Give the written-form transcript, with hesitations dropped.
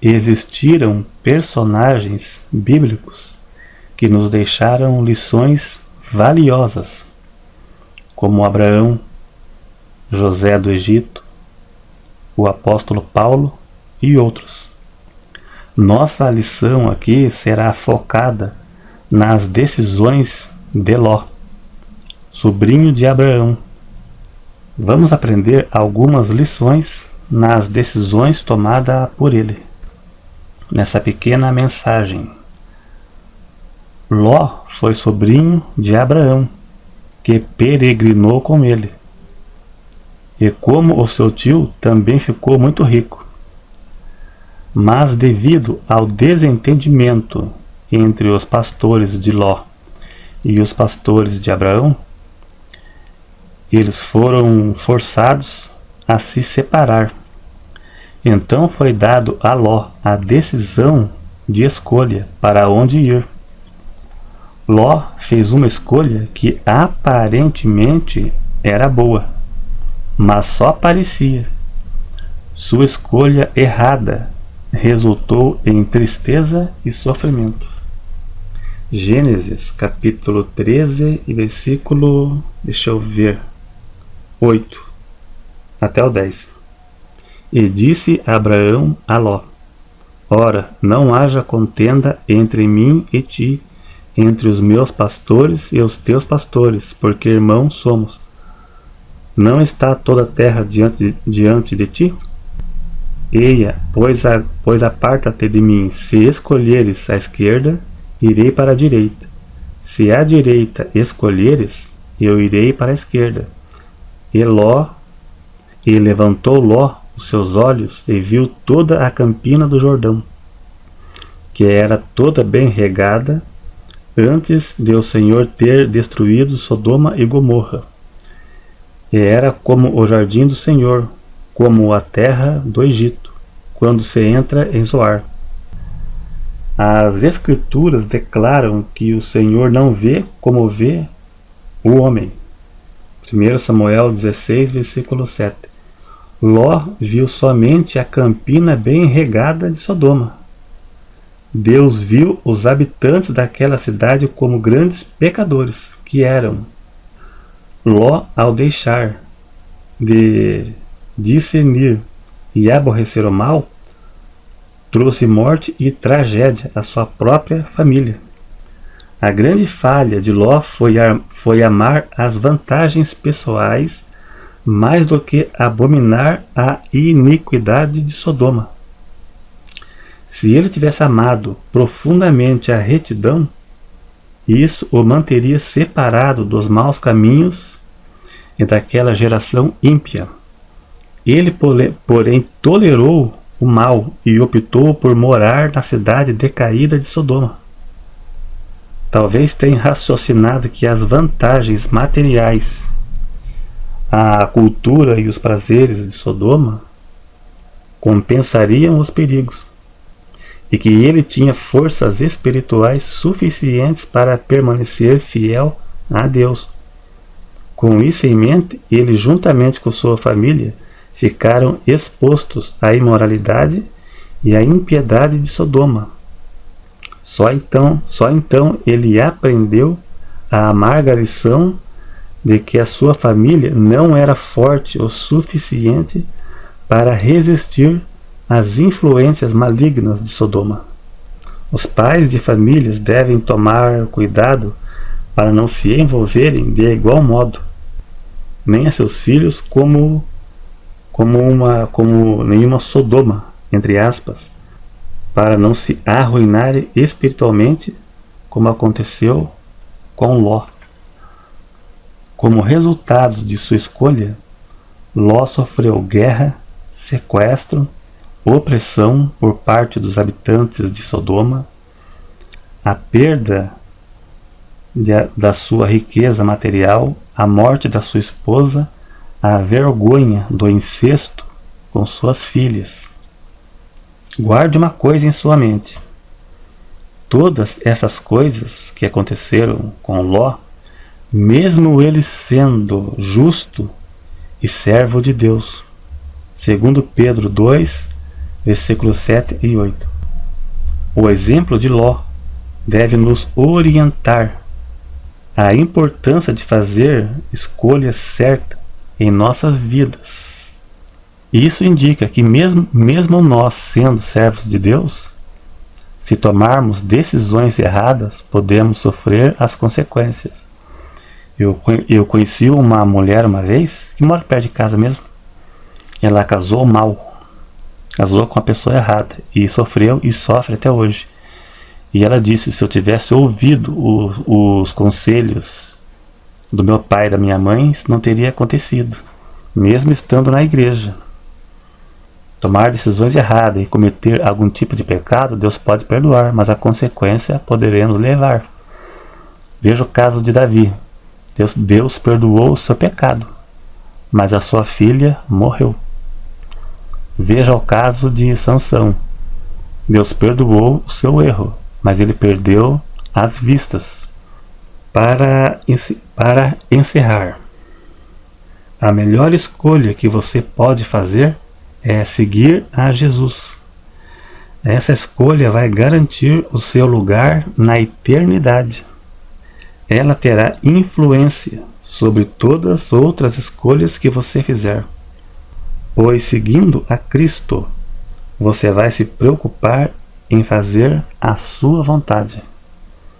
existiram personagens bíblicos que nos deixaram lições valiosas, como Abraão, José do Egito, o apóstolo Paulo e outros. Nossa lição aqui será focada nas decisões de Ló, sobrinho de Abraão. Vamos aprender algumas lições nas decisões tomadas por ele. Nessa pequena mensagem, Ló foi sobrinho de Abraão, que peregrinou com ele. E como o seu tio também ficou muito rico. Mas devido ao desentendimento entre os pastores de Ló e os pastores de Abraão, eles foram forçados a se separar. Então foi dado a Ló a decisão de escolha para onde ir. Ló fez uma escolha que aparentemente era boa, mas só parecia. Sua escolha errada resultou em tristeza e sofrimento. Gênesis capítulo 13 e versículo, 8 até o 10. E disse Abraão a Ló: Ora, não haja contenda entre mim e ti, entre os meus pastores e os teus pastores, porque irmãos somos. Não está toda a terra diante de ti? Eia, pois aparta-te de mim. Se escolheres a esquerda, irei para a direita. Se à direita escolheres, eu irei para a esquerda. E levantou Ló os seus olhos e viu toda a campina do Jordão, que era toda bem regada, antes de o Senhor ter destruído Sodoma e Gomorra. E era como o jardim do Senhor, como a terra do Egito, quando se entra em Zoar. As Escrituras declaram que o Senhor não vê como vê o homem. 1 Samuel 16, versículo 7. Ló viu somente a campina bem regada de Sodoma. Deus viu os habitantes daquela cidade como grandes pecadores que eram. Ló, ao deixar de discernir e aborrecer o mal, trouxe morte e tragédia à sua própria família. A grande falha de Ló foi amar as vantagens pessoais mais do que abominar a iniquidade de Sodoma. Se ele tivesse amado profundamente a retidão, isso o manteria separado dos maus caminhos e daquela geração ímpia. Ele, porém, tolerou o mal e optou por morar na cidade decaída de Sodoma. Talvez tenha raciocinado que as vantagens materiais, a cultura e os prazeres de Sodoma compensariam os perigos, e que ele tinha forças espirituais suficientes para permanecer fiel a Deus. Com isso em mente, ele, juntamente com sua família, ficaram expostos à imoralidade e à impiedade de Sodoma. Só então ele aprendeu a amarga lição de que a sua família não era forte o suficiente para resistir às influências malignas de Sodoma. Os pais de famílias devem tomar cuidado para não se envolverem de igual modo, nem a seus filhos como nenhuma Sodoma, entre aspas, para não se arruinarem espiritualmente, como aconteceu com Ló. Como resultado de sua escolha, Ló sofreu guerra, sequestro, opressão por parte dos habitantes de Sodoma, a perda da sua riqueza material, a morte da sua esposa, a vergonha do incesto com suas filhas. Guarde uma coisa em sua mente: todas essas coisas que aconteceram com Ló, mesmo ele sendo justo e servo de Deus. Segundo Pedro 2, versículos 7 e 8. O exemplo de Ló deve nos orientar à importância de fazer escolhas certas em nossas vidas. Isso indica que mesmo nós sendo servos de Deus, se tomarmos decisões erradas, podemos sofrer as consequências. Eu conheci uma mulher uma vez, que mora perto de casa mesmo. Ela casou mal, casou com a pessoa errada, e sofreu e sofre até hoje. E ela disse, se eu tivesse ouvido os conselhos do meu pai e da minha mãe, isso não teria acontecido, mesmo estando na igreja. Tomar decisões erradas e cometer algum tipo de pecado, Deus pode perdoar, mas a consequência poderemos levar. Veja o caso de Davi. Deus perdoou o seu pecado, mas a sua filha morreu. Veja o caso de Sansão. Deus perdoou o seu erro, mas ele perdeu as vistas. Para encerrar, a melhor escolha que você pode fazer é seguir a Jesus. Essa escolha vai garantir o seu lugar na eternidade. Ela terá influência sobre todas as outras escolhas que você fizer. Pois seguindo a Cristo, você vai se preocupar em fazer a sua vontade.